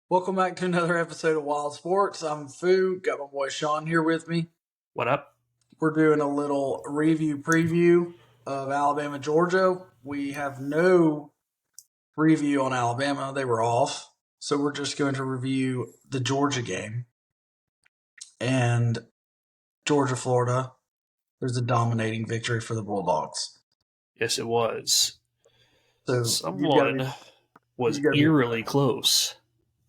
Welcome back to another episode of Wild Sports. I'm Fu. Got my boy Sean here with me. What up? We're doing a little review preview of Alabama, Georgia. We have no review on Alabama. They were off. So we're just going to review the Georgia game. And Georgia, Florida. There's a dominating victory for the Bulldogs. Yes, it was. So Someone was eerily close.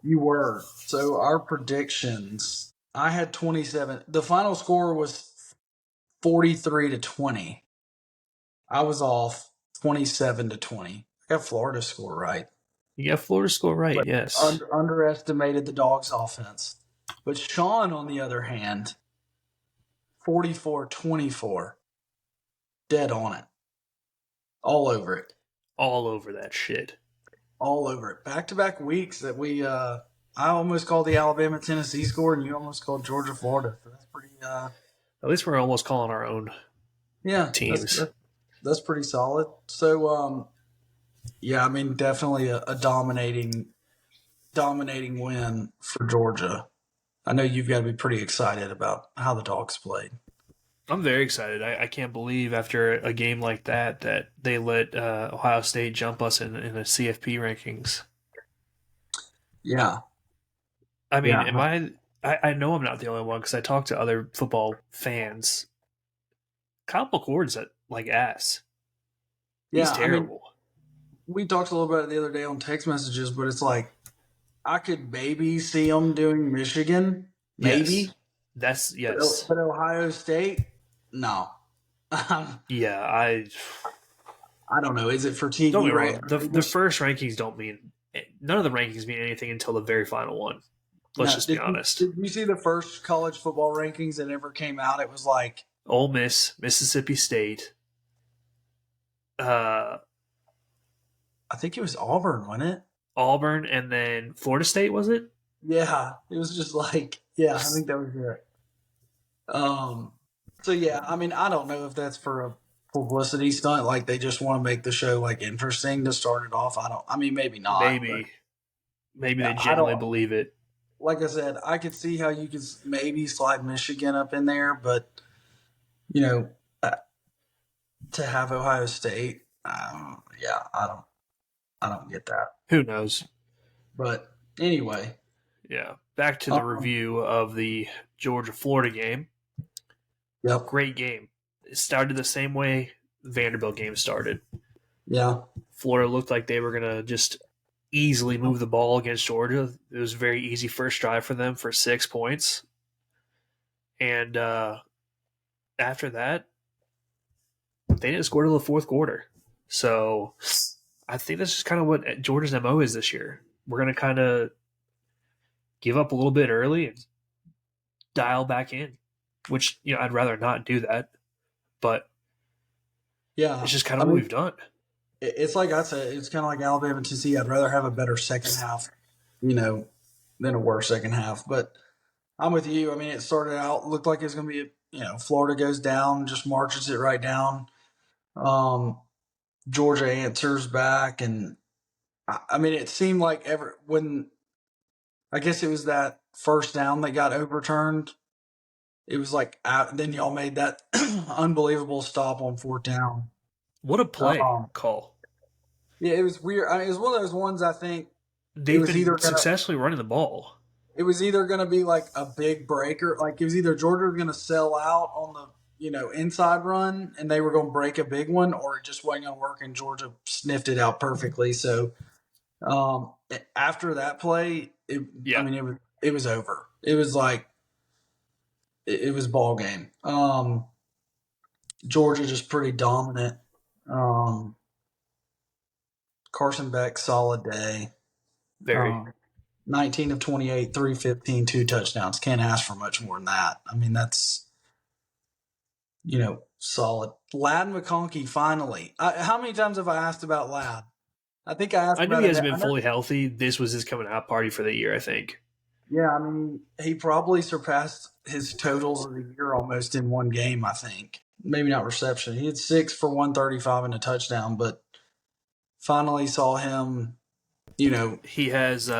You were. So our predictions, I had 27. The final score was 43-20. I was off 27-20. I got Florida's score right. You got Florida's score right, But yes. Underestimated the Dogs' offense. But Sean, on the other hand, 44-24. Dead on it. All over it. All over that shit. All over it. Back-to-back weeks that I almost called the Alabama-Tennessee score, and you almost called Georgia-Florida. So that's pretty. At least we're almost calling our own teams. That's pretty solid. So, definitely a dominating win for Georgia. I know you've got to be pretty excited about how the Dogs played. I'm very excited. I can't believe after a game like that they let Ohio State jump us in the CFP rankings. Yeah. I mean, I know I'm not the only one because I talked to other football fans. Kyle McCord's like ass. He's terrible. We talked a little about it the other day on text messages, but it's like I could maybe see him doing Michigan. Maybe. Yes. But Ohio State? No. Yeah, I don't know. Is it for TV? Don't get me wrong. The first rankings don't mean – none of the rankings mean anything until the very final one. Let's just be honest. Did you see the first college football rankings that ever came out? It was like Ole Miss, Mississippi State. I think it was Auburn, wasn't it? Auburn, and then Florida State, was it? Yeah, it was just like, I think that was it. So yeah, I mean, I don't know if that's for a publicity stunt, like they just want to make the show like interesting to start it off. Maybe not. Maybe they genuinely believe it. Like I said, I could see how you could maybe slide Michigan up in there, but to have Ohio State, I don't get that. Who knows? But anyway. Yeah. Back to the review of the Georgia-Florida game. Yep. Great game. It started the same way the Vanderbilt game started. Yeah. Florida looked like they were going to just easily move the ball against Georgia. It was a very easy first drive for them for 6 points. And after that, they didn't score till the fourth quarter. So I think that's just kind of what Georgia's MO is this year. We're going to kind of give up a little bit early and dial back in, which, I'd rather not do that. But it's just kind of what we've done. It's like I said, it's kind of like Alabama, Tennessee. I'd rather have a better second half, than a worse second half. But I'm with you. I mean, it started out, looked like it was going to be, Florida goes down, just marches it right down. Georgia answers back. And, it seemed like I guess it was that first down that got overturned. It was like then y'all made that unbelievable stop on fourth down. What a play call. Yeah, it was weird. It was one of those ones I think they've been successfully running the ball. It was either going to be like a big breaker, like it was either Georgia was going to sell out on the inside run and they were going to break a big one, or it just wasn't going to work and Georgia sniffed it out perfectly. So after that play, it was over. It was like it was ball game. Georgia just pretty dominant. Carson Beck, solid day. Very. 19 of 28, 315, 2 touchdowns. Can't ask for much more than that. I mean, that's, solid. Ladd McConkey, finally. How many times have I asked about Ladd? I think I asked. I knew he hasn't been fully healthy. This was his coming out party for the year, I think. Yeah, he probably surpassed his totals of the year almost in one game, I think. Maybe not reception. He had 6 for 135 and a touchdown, but finally saw him, He has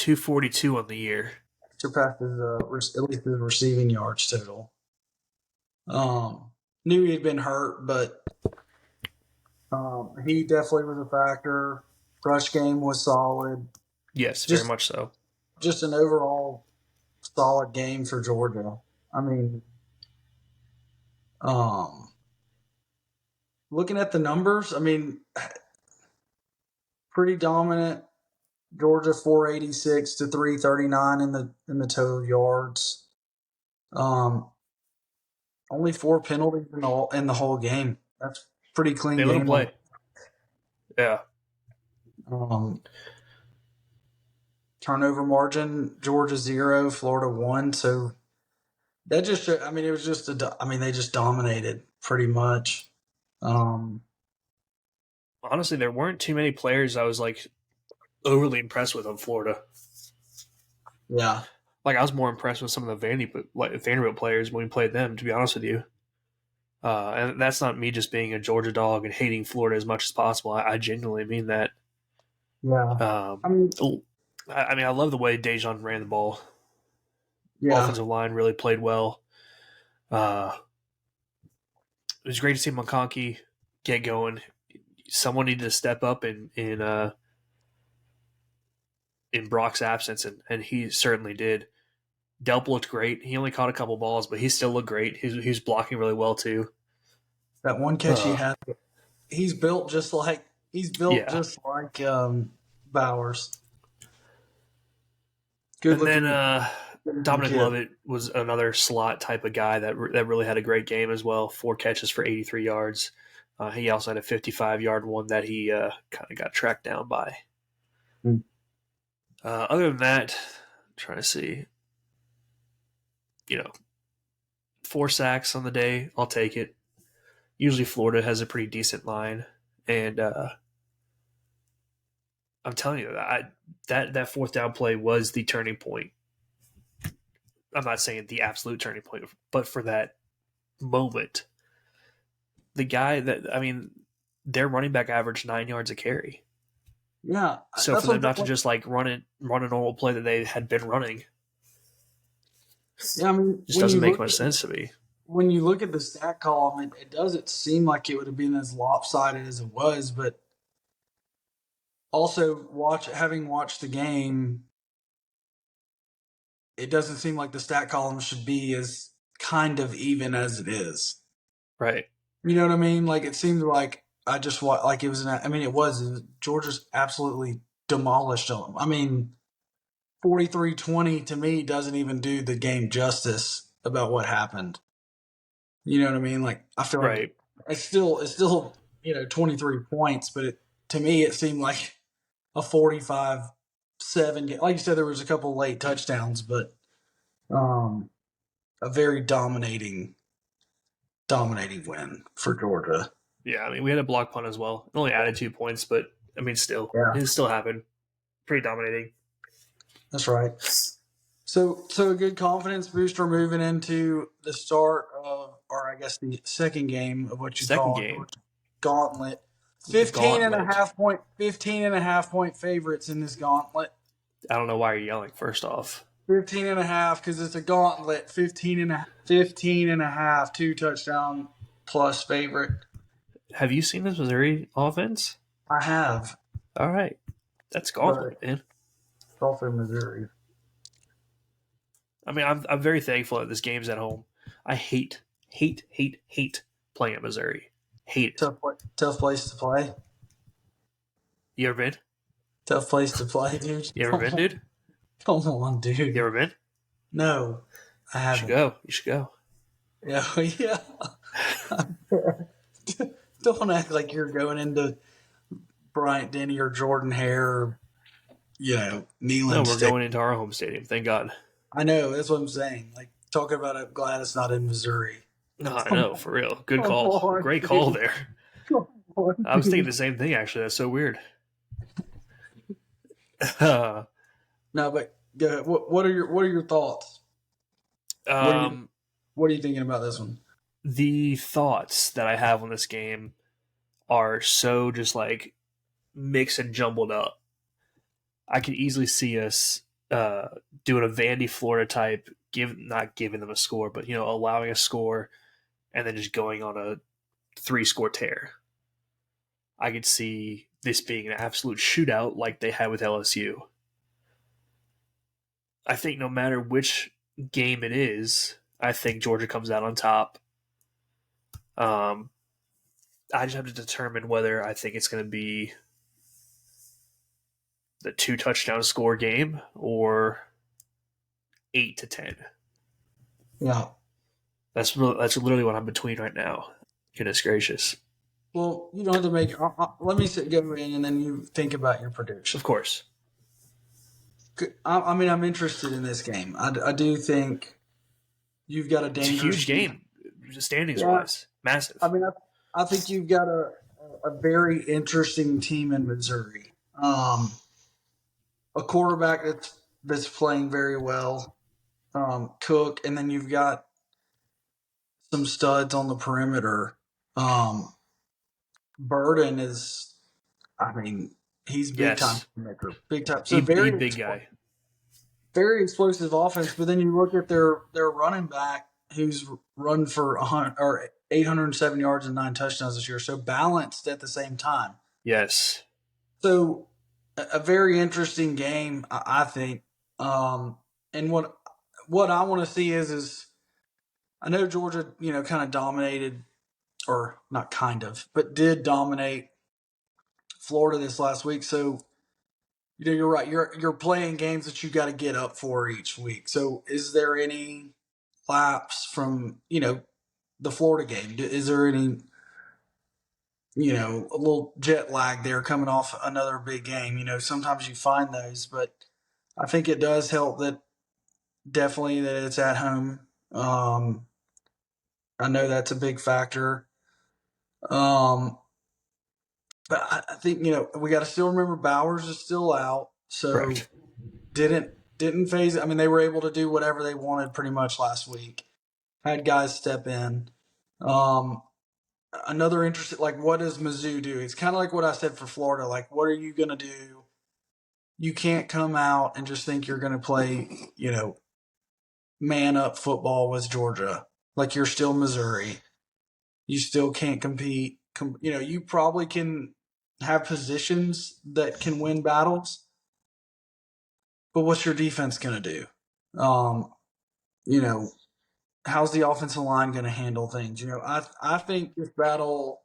242 on the year. Surpassed his at least his receiving yards total. Knew he had been hurt, but he definitely was a factor. Rush game was solid. Yes, very Just much so. just an overall solid game for Georgia. I mean, um, looking at the numbers, I mean, pretty dominant. Georgia 486 to 339 in the total yards. Um, only 4 penalties in the whole game. That's pretty clean They let him game. play. Yeah. Um, turnover margin, Georgia 0, Florida 1. So that just showed, I mean, it was just they just dominated pretty much. Um, Honestly, there weren't too many players I was like overly impressed with on Florida. yeah, Like I was more impressed with some of the Vanderbilt players when we played them. To be honest with you, and that's not me just being a Georgia dog and hating Florida as much as possible. I genuinely mean that. yeah. Um, I mean, I love the way Dejan ran the ball. yeah, Offensive line really played well. Uh, it was great to see McConkey get going. Someone needed to step up in Brock's absence, and he certainly did. Delp looked great. He only caught a couple balls, but he still looked great. He was blocking really well too. that one catch he Uh, had, he's built yeah. just like Bowers. Good And then looking Dominic kid. Lovett was another slot type of guy that really had a great game as well. 4 catches for 83 yards. He also had a 55-yard one that he kind of got tracked down by. Hmm. Other than that, I'm trying to see, 4 sacks on the day. I'll take it. Usually Florida has a pretty decent line, and I'm telling you, that fourth down play was the turning point. I'm not saying the absolute turning point, but for that moment, the guy their running back averaged 9 yards a carry. Yeah, So that's for them what. not to just like run a normal play that they had been running, Yeah, I mean, just doesn't make much sense to me. when you look at the stat column, it doesn't seem like it would have been as lopsided as it was. But also, having watched the game, it doesn't seem like the stat column should be as kind of even as it is. Right. You know what I mean? Like it seemed like I just like it was. I mean, it was Georgia's absolutely demolished them. I mean, 43-20 to me doesn't even do the game justice about what happened. You know what I mean? Like I feel like Right. it's still 23 points, but to me it seemed like a 45-7 game. Like you said, there was a couple late touchdowns, but um, a very dominating win for Georgia. Yeah. I mean, we had a block punt as well. It only added 2 points, but I mean, still, Yeah, it still happened. Pretty dominating. that's right. So a good confidence booster moving into the start of, or I guess the second game of what you Second call a game, gauntlet. the gauntlet. 15 and a half point favorites in this gauntlet. I don't know why you're yelling. First off, 15 and a half because it's a gauntlet. 15 and a half, 2 touchdown plus favorite. have you seen this Missouri offense? I have, All right, that's but gauntlet, man. it's also Missouri. I mean, I'm very thankful that this game's at home. I hate playing at Missouri. Hate it. Tough place to play. You ever been? Tough place to play, dude. You ever been, dude? Come on, dude. You ever been? No, I You should haven't. go. You should go. Yeah, yeah. Don't act like you're going into Bryant Denny or Jordan Hare or, No, Neyland we're State. going into our home stadium. Thank God. I know, that's what I'm saying. Like, talking about it, glad it's not in Missouri. No, I Come know, for real. Good Come call. on, Great call dude. there. Come on, I was thinking dude. the same thing, actually. That's so weird. No, but go ahead. What are your thoughts? What are you um, what are you thinking about this one? the thoughts that I have on this game are so just like mixed and jumbled up. I could easily see us uh, doing a Vandy Florida type, not giving them a score, but allowing a score and then just going on a 3-score tear. I could see this being an absolute shootout like they had with LSU. I think no matter which game it is, I think Georgia comes out on top. Um, I just have to determine whether I think it's going to be the 2 touchdown score game or 8-10. Yeah. That's literally what I'm between right now. Goodness gracious! Well, you don't have to make. Let me go in, and then you think about your Of prediction. course, I mean, I'm interested in this game. I do think you've got a it's a dangerous huge team. game, standings Yeah, wise, I massive. mean, I think you've got a very interesting team in Missouri. A quarterback that's playing very well, Cook, and then you've got some studs on the perimeter. Um, Burden is, I mean, he's big time Yes, maker, big time. So he big guy. very explosive offense. But then you look at their running back, who's run for 100 or 807 yards and 9 touchdowns this year. So balanced at the same time. Yes, So a very interesting game, I think. And what I want to see is I know Georgia, kind of dominated, or not kind of, but did dominate Florida this last week. So you're right. You're playing games that you got to get up for each week. So is there any lapse from the Florida game? Is there any a little jet lag there coming off another big game? Sometimes you find those, but I think it does help that definitely that it's at home. I know that's a big factor. Um, but I think we got to still remember Bowers is still out, so correct. didn't phase it. I mean, they were able to do whatever they wanted pretty much last week. Had guys step in. Um, Another interesting, like, what does Mizzou do? It's kind of like what I said for Florida. Like, what are you going to do? You can't come out and just think you're going to play, man up football with Georgia. Like, you're still Missouri. You still can't compete. You probably can have positions that can win battles, but what's your defense going to do? Um, you know, how's the offensive line going to handle things? I think this battle.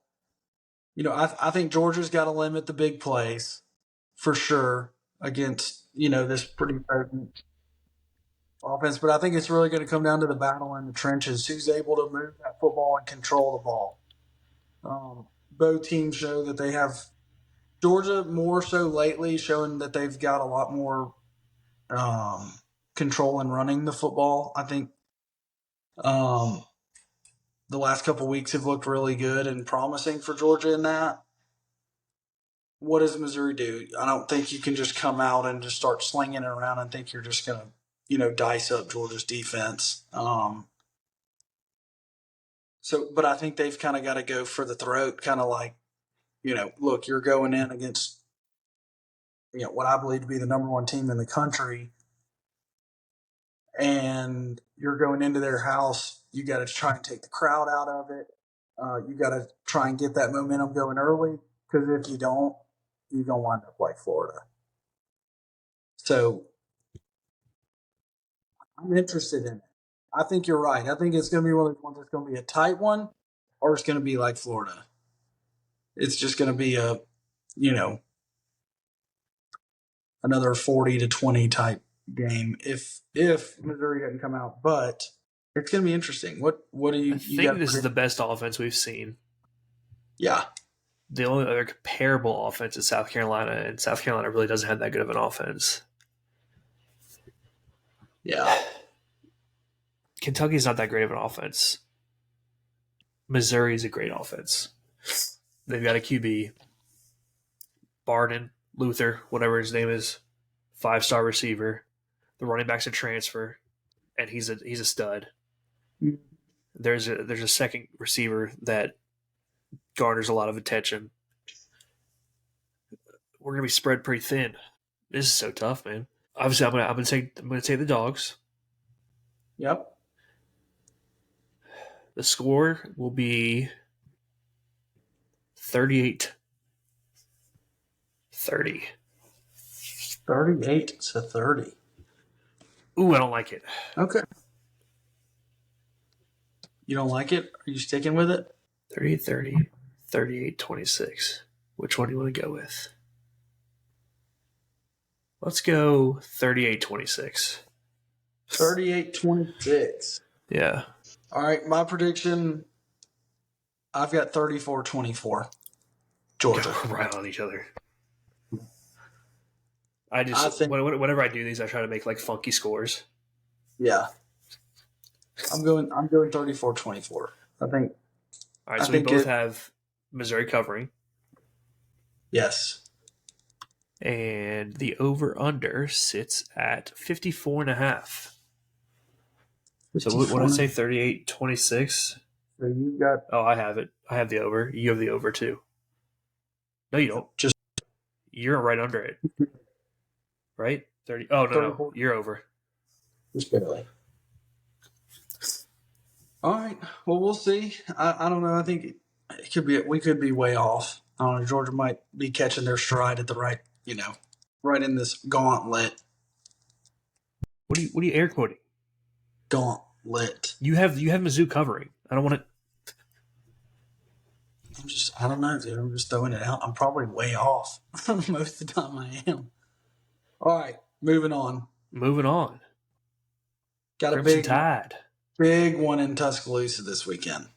I think Georgia's got to limit the big plays for sure against this pretty potent offense. But I think it's really going to come down to the battle in the trenches. Who's able to move that football and control the ball? Both teams show that they have Georgia more so lately, showing that they've got a lot more um, control in running the football. I think um, the last couple of weeks have looked really good and promising for Georgia in that. What does Missouri do? I don't think you can just come out and just start slinging it around and think you're just going to, dice up Georgia's defense. But I think they've kind of got to go for the throat, kind of like, look, you're going in against, what I believe to be the number one team in the country, and you're going into their house. You got to try and take the crowd out of it. You got to try and get that momentum going early, because if you don't, you're going to wind up like Florida. So I'm interested in it. I think you're right. I think it's going to be one of those ones that's going to be a tight one, or it's going to be like Florida. It's just going to be you know, another 40-20 type game if Missouri doesn't come out. But it's going to be interesting. What do I you got think to this is predict? the best offense we've seen. Yeah, The only other comparable offense is South Carolina, and South Carolina really doesn't have that good of an offense. yeah, Kentucky's not that great of an offense. Missouri's a great offense. They've got a QB, Barden, Luther, whatever his name is, 5-star receiver. The running back's a transfer, and he's a stud. There's a second receiver that garners a lot of attention. We're gonna be spread pretty thin. This is so tough, man. Obviously, I'm gonna take the dogs. Yep. The score will be 38-30. 38-30. Ooh, I don't like it. Okay. You don't like it? Are you sticking with it? 38-30, 38-26. Which one do you want to go with? Let's go 38-26. 38-26. Yeah. All right, my prediction, I've got 34-24. Go Georgia. right on each other. I I just think, whenever I do these, I try to make like funky scores. yeah. I'm going 34-24. I think All right, I so we think both it have Missouri covering, yes. and the over under sits at 54.5. So what did I 54. say? 38-26. So you got Oh, I have it. I have the over. You have the over too. No, you don't. just You're right under it, right? 30. Oh no, 34 you're over. just barely. All right. Well, we'll see. I don't know. I think it could be we could be way off. I don't know. Georgia might be catching their stride at the right, right in this What are you air quoting? gauntlet. You have Mizzou covering. I don't want to. I don't know, dude. I'm just throwing it out. I'm probably way off. Most of the time I am. All right, moving on. Moving on. Got a Crimson Tide. big one in Tuscaloosa this weekend.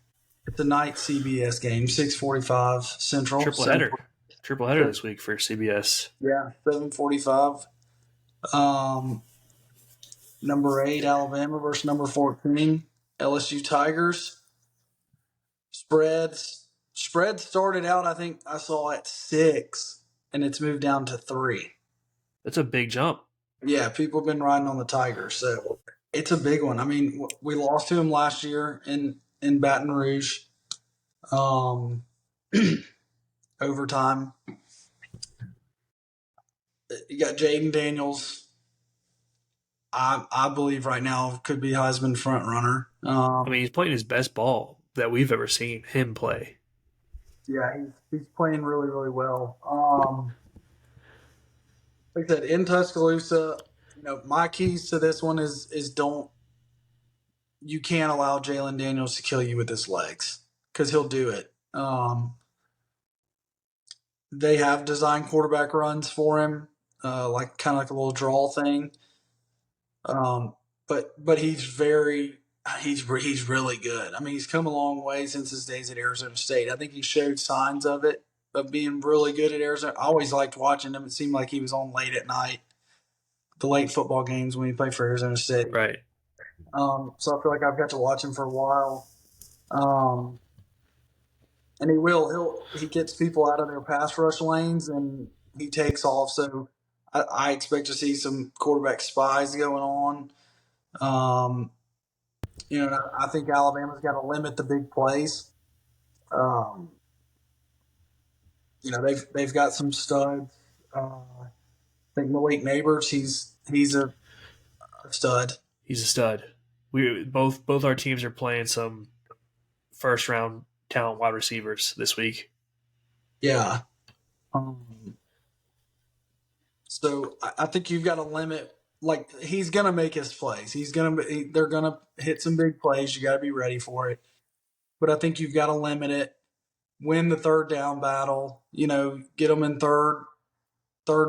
It's a night CBS game, 6:45 Central. Triple header. Triple header this week for CBS. Yeah, 7:45. Um, number 8 Alabama versus number 14 LSU Tigers. Spread started out, I think I saw at 6, and it's moved down to 3. That's a big jump. Yeah, people have been riding on the Tigers, so it's a big one. I mean, we lost to them last year in Baton Rouge, um, overtime. You got Jaden Daniels. I believe right now could be Heisman front runner. I mean, he's playing his best ball that we've ever seen him play. Yeah, he's playing really really well. Like I said, in Tuscaloosa, my keys to this one is don't you can't allow Jalen Daniels to kill you with his legs because he'll do it. They have designed quarterback runs for him, like kind of like a little draw thing. Um, but he's really good. I mean, he's come a long way since his days at Arizona State. I think he showed signs of being really good at Arizona. I always liked watching him. It seemed like he was on late at night, the late football games when he played for Arizona State. Right. So I feel like I've got to watch him for a while. And he gets people out of their pass rush lanes and he takes off. So I expect to see some quarterback spies going on. Um, I think Alabama's got to limit the big plays. Um, they've got some studs. I think Malik Neighbors, he's a stud. He's a stud. We both our teams are playing some first round talent wide receivers this week. Yeah. So I think you've got to limit. Like he's gonna make his plays. They're gonna hit some big plays. You got to be ready for it. But I think you've got to limit it. Win the third down battle. Get them in third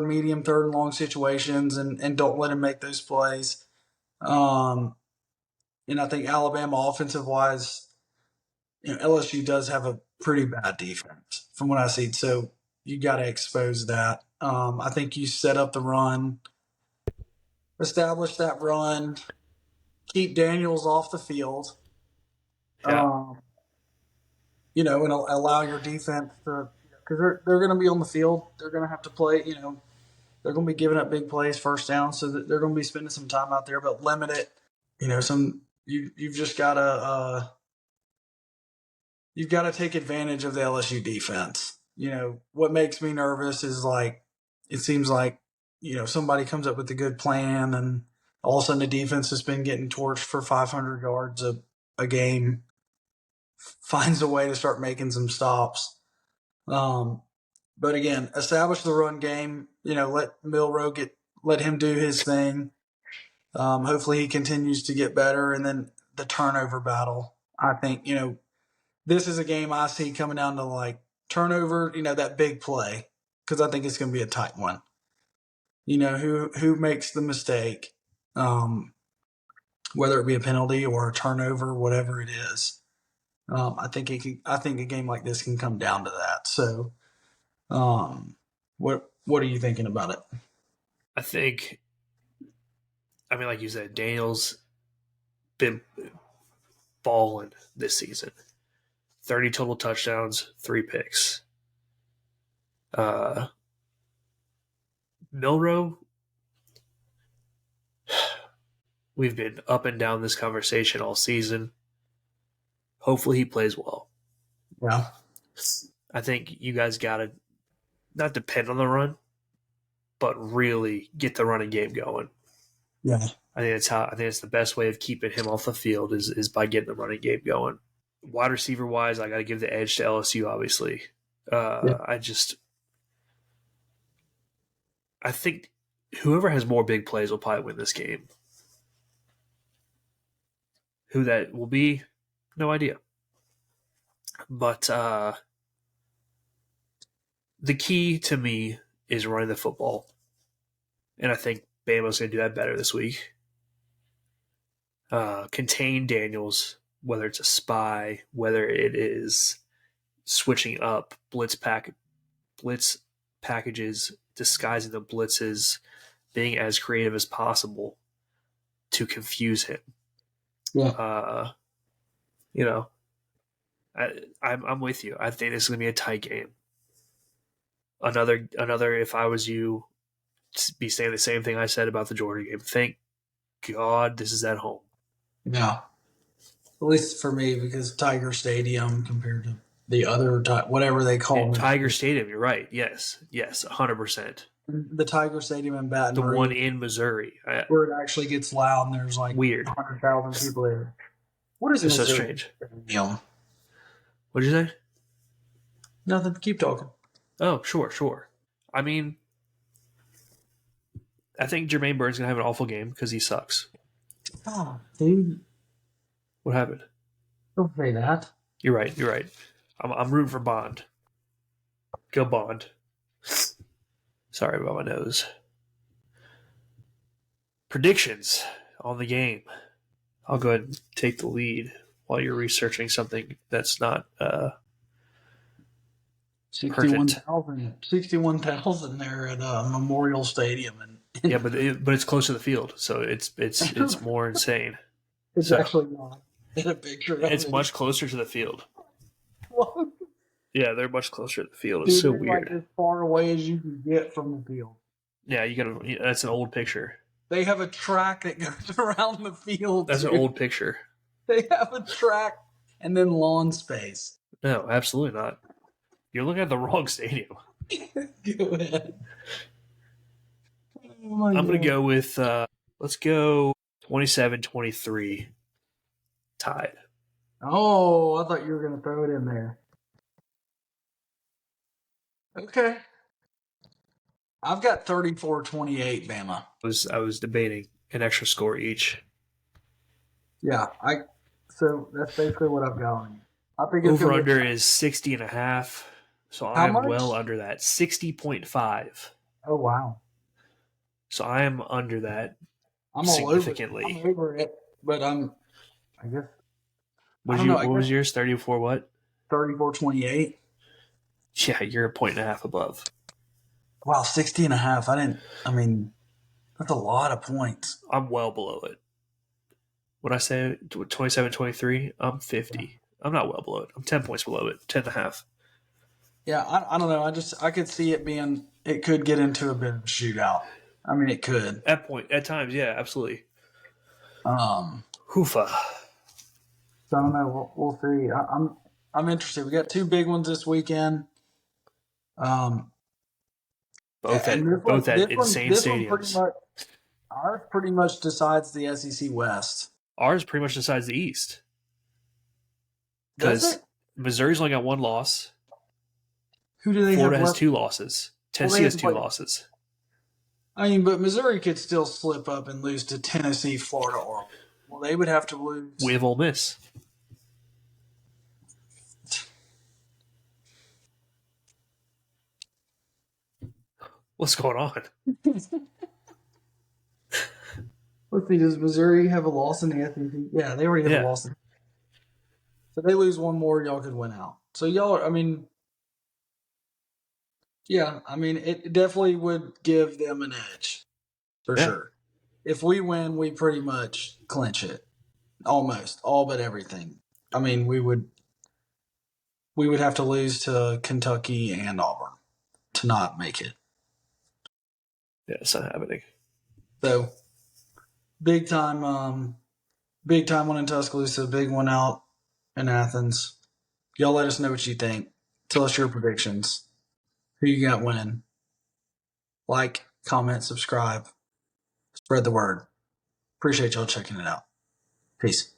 medium, third and long situations, and don't let him make those plays. And I think Alabama offensive wise, LSU does have a pretty bad defense from what I see. So you got to expose that. I think you set up the run, establish that run, keep Daniels off the field. Yeah. And allow your defense to, because they're going to be on the field. They're going to have to play. They're going to be giving up big plays, first down, so that they're going to be spending some time out there. But limit it. You've just got to you've got to take advantage of the LSU defense. What makes me nervous is like it seems like somebody comes up with a good plan, and all of a sudden the defense has been getting torched for 500 yards a game, finds a way to start making some stops. Um, but again, establish the run game. Let let him do his thing. Hopefully, he continues to get better, and then the turnover battle. I think this is a game I see coming down to like turnover. That big play, because I think it's going to be a tight one. Who makes the mistake, whether it be a penalty or a turnover, whatever it is. I think I think a game like this can come down to that. So, what are you thinking about it? I think, like you said, Daniel's been balling this season. 30 total touchdowns, 3 picks. Milroe, we've been up and down this conversation all season. Hopefully he plays well. Yeah. I think you guys got to not depend on the run, but really get the running game going. Yeah. I think it's the best way of keeping him off the field is by getting the running game going. Wide receiver wise, I got to give the edge to LSU, obviously. Yeah. I think whoever has more big plays will probably win this game. Who that will be, no idea. But the key to me is running the football. And I think Bama's going to do that better this week. Contain Daniels, whether it's a spy, whether it is switching up blitz packages, disguising the blitzes, being as creative as possible to confuse him. Yeah. I'm with you. I think this is going to be a tight game. Another. If I was you, be saying the same thing I said about the Georgia game. Thank God this is at home. Yeah. At least for me, because Tiger Stadium compared to the other whatever they call In it. Tiger Stadium, you're right. Yes, 100%. The Tiger Stadium in Baton The Rouge, one in Missouri, where it actually gets loud and there's like weird. 100,000 people there. What is It's so Missouri? strange. Yeah. What did you say? Nothing. Keep talking. Oh, sure. I mean, I think Jermaine Burns gonna have an awful game because he sucks. Oh, dude. What happened? Don't say that. You're right. I'm rooting for Bond. Go Bond. Sorry about my nose. Predictions on the game. I'll go ahead and take the lead while you're researching something that's not 61,000 there at Memorial Stadium, and yeah, but it's close to the field, so it's more insane. It's actually not. In a picture, it's much closer to the field. What? Yeah, they're much closer to the field. It's so weird. Like as far away as you can get from the field. Yeah, that's an old picture. They have a track that goes around the field. That's an old picture. They have a track and then lawn space. No, absolutely not. You're looking at the wrong stadium. Go ahead. I'm going to go with, let's go 27-23 tied. Oh, I thought you were going to throw it in there. Okay. I've got 34-28 Bama. I was debating an extra score each. Yeah, so that's basically what I've got. I think over under is 60.5. So I'm much? well under that. 60.5. Oh wow. So I am under that I'm significantly. I'm over it, but I guess what was yours? 34 what? 34-28. Yeah, you're 1.5 above. Wow, 60.5. That's a lot of points. I'm well below it. When I say 27-23, I'm 50. I'm not well below it. I'm 10 points below it. 10.5. Yeah, I don't know. I could see it could get into a bit of a shootout. It could. At times, yeah, absolutely. Hoofa. So I don't know. We'll see. I'm interested. We got two big ones this weekend. both And at both at insane this one pretty stadiums. much, ours pretty much decides the SEC West. Ours pretty much decides the East Does because it? Missouri's only got one loss. Who do they have Florida has left? two losses. Well, they Tennessee have has to two play. losses. I mean, but Missouri could still slip up and lose to Tennessee, Florida, or well, they would have to We lose. have Ole Miss. What's going on? Let's see. Does Missouri have a loss in the SEC? Yeah, they already have a Yeah, loss. So they lose one more, y'all could win out. So y'all, I mean, yeah, I mean, it definitely would give them an edge for yeah, sure. If we win, we pretty much clinch it, almost all but everything. I mean, we would have to lose to Kentucky and Auburn to not make it. yeah. It's not happening. So big time, big time one in Tuscaloosa, big one out in Athens. Y'all let us know what you think. Tell us your predictions. Who you got winning? Like, comment, subscribe, spread the word. Appreciate y'all checking it out. Peace.